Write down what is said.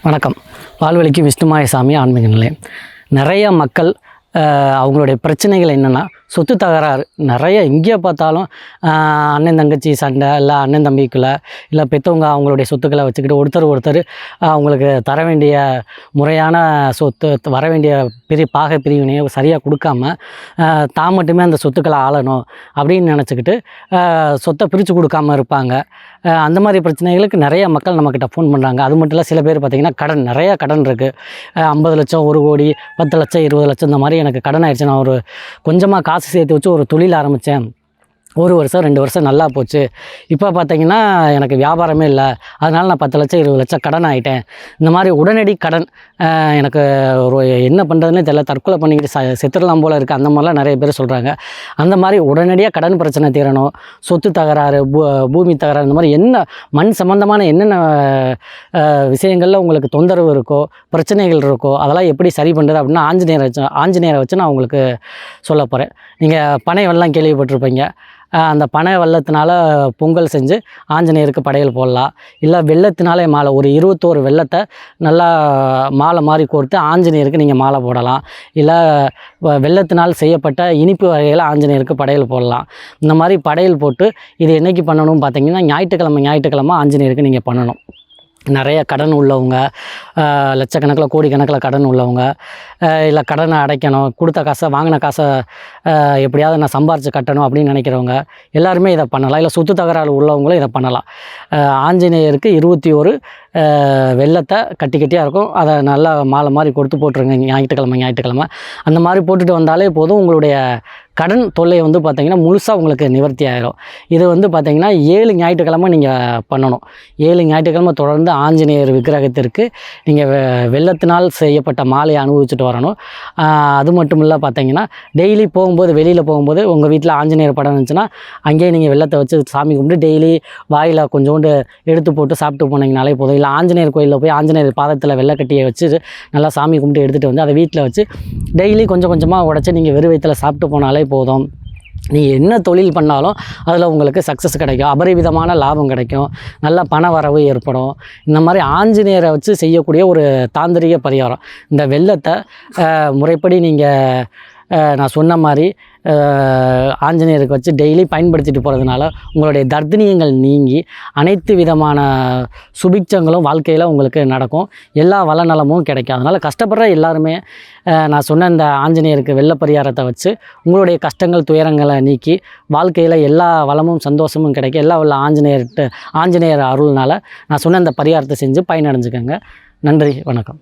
வணக்கம். பால்வழிக்கு விஷ்ணுமாயசாமி ஆன்மீக நிலையம். நிறைய மக்கள் அவங்களுடைய பிரச்சனைகள் என்னென்னா சொத்து தகராறு. நிறைய எங்கே பார்த்தாலும் அண்ணன் தங்கச்சி சண்டை, இல்லை அண்ணன் தம்பிக்குள்ளே, இல்லை பெற்றவங்க அவங்களுடைய சொத்துக்களை வச்சுக்கிட்டு ஒருத்தர் அவங்களுக்கு தர வேண்டிய முறையான சொத்து, வர வேண்டிய பாக பிரிவினையை சரியாக கொடுக்காம தான் மட்டுமே அந்த சொத்துக்களை ஆளணும் அப்படின்னு நினச்சிக்கிட்டு சொத்தை பிரித்து கொடுக்காமல் இருப்பாங்க. அந்த மாதிரி பிரச்சனைகளுக்கு நிறைய மக்கள் நம்மக்கிட்ட ஃபோன் பண்ணுறாங்க. அது மட்டும் இல்லை, சில பேர் பார்த்திங்கன்னா நிறையா கடன் இருக்குது. 50 லட்சம், 1 கோடி, 10 லட்சம், 20 லட்சம் இந்த மாதிரி எனக்கு கடன் ஆயிடுச்சு. நான் கொஞ்சமாக காசு சேர்த்து வச்சு ஒரு தொழில் ஆரம்பித்தேன். 1 வருஷம் 2 வருஷம் நல்லா போச்சு. இப்போ பார்த்திங்கன்னா எனக்கு வியாபாரமே இல்லை, அதனால் நான் 10 லட்சம் 20 லட்சம் கடன் ஆகிட்டேன். இந்த மாதிரி உடனடி கடன் எனக்கு என்ன பண்ணுறதுன்னு தெரியல, தற்கொலை பண்ணிக்கிட்டு செத்துடலாம் போல் இருக்குது, அந்த மாதிரிலாம் நிறைய பேர் சொல்கிறாங்க. அந்த மாதிரி உடனடியாக கடன் பிரச்சனை தீரணும், சொத்து தகராறு, பூமி தகராறு, இந்த மாதிரி என்ன மண் சம்மந்தமான என்னென்ன விஷயங்களில் உங்களுக்கு தொந்தரவு இருக்கோ, பிரச்சனைகள் இருக்கோ, அதெல்லாம் எப்படி சரி பண்ணுறது அப்படின்னா ஆஞ்சநேயரை வச்சு நான் உங்களுக்கு சொல்ல போகிறேன். நீங்கள் பனை வெள்ளம் கேள்விப்பட்டிருப்பீங்க. அந்த பனை வெள்ளத்தினால பொங்கல் செஞ்சு ஆஞ்சநேயருக்கு படையல் போடலாம். இல்லை வெள்ளத்தினாலே மாலை, ஒரு 21 வெள்ளத்தை நல்லா மாலை மாதிரி கோர்த்து ஆஞ்சநேயருக்கு நீங்கள் மாலை போடலாம். இல்லை வெள்ளத்தினால் செய்யப்பட்ட இனிப்பு வகைகளை ஆஞ்சநேயருக்கு படையல் போடலாம். இந்த மாதிரி படையல் போட்டு இது என்றைக்கு பண்ணணும்னு பார்த்தீங்கன்னா ஞாயிற்றுக்கிழமை ஆஞ்சநேயருக்கு நீங்கள் பண்ணணும். நிறைய கடன் உள்ளவங்க, லட்சக்கணக்கில் கோடிக்கணக்கில் கடன் உள்ளவங்க, இல்லை கடனை அடைக்கணும், கொடுத்த காசை வாங்கின காசை எப்படியாவது நான் சம்பாரித்து கட்டணும் அப்படின்னு நினைக்கிறவங்க எல்லாருமே இதை பண்ணலாம். இல்லை சொத்து தகராறு உள்ளவங்களும் இதை பண்ணலாம். ஆஞ்சநேயருக்கு 21 வெள்ளத்தை கட்டியாக இருக்கும், அதை நல்லா மாலை மாதிரி கொடுத்து போட்டுருங்க. ஞாயிற்றுக்கிழமை அந்த மாதிரி போட்டுட்டு வந்தாலே போதும், உங்களுடைய கடன் தொல்லை பார்த்திங்கன்னா முழுசாக உங்களுக்கு நிவர்த்தி ஆகிடும். இது பார்த்திங்கன்னா 7 ஞாயிற்றுக்கிழமை நீங்கள் பண்ணணும். 7 ஞாயிற்றுக்கிழமை தொடர்ந்து ஆஞ்சநேயர் விக்கிரகத்திற்கு நீங்கள் வெள்ளத்தினால் செய்யப்பட்ட மாலையை அனுபவிச்சுட்டு வரணும். அது மட்டும் இல்லை, பார்த்திங்கன்னா டெய்லி வெளியில் போகும்போது உங்கள் வீட்டில் ஆஞ்சநேயர் படம் இருந்துச்சுன்னா அங்கேயே நீங்கள் வெள்ளத்தை வச்சு சாமி கும்பிட்டு டெய்லி வாயில் கொஞ்சோண்டு எடுத்து போட்டு சாப்பிட்டு போனீங்கனாலே போதும். இல்லை ஆஞ்சநேயர் கோயிலில் போய் ஆஞ்சநேயர் பாதத்தில் வெள்ளைக்கட்டியை வச்சு நல்லா சாமி கும்பிட்டு எடுத்துகிட்டு வந்து அதை வீட்டில் வச்சு டெய்லி கொஞ்சம் கொஞ்சமாக உடச்சி நீங்கள் வெறும் வயிற்றில் சாப்பிட்டு போனாலே போதும். நீங்கள் என்ன தொழில் பண்ணாலும் அதில் உங்களுக்கு சக்ஸஸ் கிடைக்கும், அபரிவிதமான லாபம் கிடைக்கும், நல்ல பண வரவு ஏற்படும். இந்த மாதிரி ஆஞ்சநேயரை வச்சு செய்யக்கூடிய ஒரு தாந்திரிக பரிகாரம். இந்த வெள்ளத்தை முறைப்படி நீங்கள் நான் சொன்ன மாதிரி ஆஞ்சநேயருக்கு வச்சு டெய்லி பயன்படுத்திட்டு போகிறதுனால உங்களுடைய தர்தினியங்கள் நீங்கி அனைத்து விதமான சுபிட்சங்களும் வாழ்க்கையில் உங்களுக்கு நடக்கும், எல்லா வளநலமும் கிடைக்கும். அதனால் கஷ்டப்படுற எல்லாருமே நான் சொன்ன இந்த ஆஞ்சநேயருக்கு வெள்ள பரிகாரத்தை வச்சு உங்களுடைய கஷ்டங்கள் துயரங்களை நீக்கி வாழ்க்கையில் எல்லா வளமும் சந்தோஷமும் கிடைக்கும். எல்லா உள்ள ஆஞ்சநேயர் அருள்னால் நான் சொன்ன இந்த பரிகாரத்தை செஞ்சு பயனடைஞ்சுக்கோங்க. நன்றி, வணக்கம்.